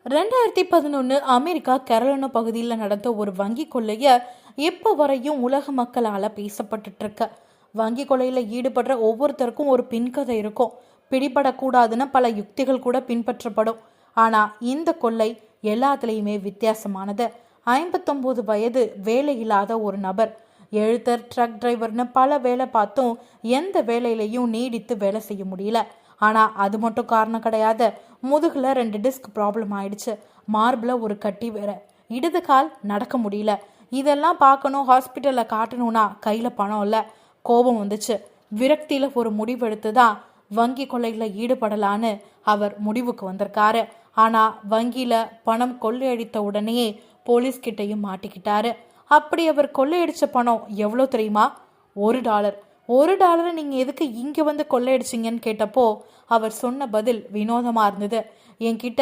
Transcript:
2011 America Carolina பகுதியில் நடந்த ஒரு வங்கி கொள்ளைய இப்போ வரையும் உலக மக்களால பேசப்பட்டுட்டு இருக்க. வங்கி கொள்ளையில ஈடுபடுற ஒவ்வொருத்தருக்கும் ஒரு பின்கதை இருக்கும். பிடிபடக்கூடாதுன்னு பல யுக்திகள் கூட பின்பற்றப்படும். ஆனா இந்த கொள்ளை எல்லாத்துலேயுமே வித்தியாசமானது. 59 வயது வேலையில்லாத ஒரு நபர், எழுத்தர், ட்ரக் டிரைவர்னு பல வேலை பார்த்தும் எந்த வேலையிலையும் நீடித்து வேலை செய்ய முடியல. ஆனா அது மட்டும் காரணம் கிடையாது. முதுகுல 2 டிஸ்க் ப்ராப்ளம் ஆயிடுச்சு. மார்பில் ஒரு கட்டி வேற. இடது கால் நடக்க முடியல. இதெல்லாம் பார்க்கணும், ஹாஸ்பிட்டல்ல காட்டணும்னா கையில பணம் இல்லை. கோபம் வந்துச்சு. விரக்தியில ஒரு முடிவெடுத்து தான் வங்கி கொள்ளையில ஈடுபடலான்னு அவர் முடிவுக்கு வந்திருக்காரு. ஆனா வங்கியில பணம் கொள்ளையடித்த உடனேயே போலீஸ் கிட்டையும் மாட்டிக்கிட்டாரு. அப்படி அவர் கொள்ளையடிச்ச பணம் எவ்வளோ தெரியுமா? $1. $1 நீங்க எதுக்கு இங்க வந்து கொள்ளையடிச்சிங்கன்னு கேட்டப்போ அவர் சொன்ன பதில் வினோதமா இருந்தது. என்கிட்ட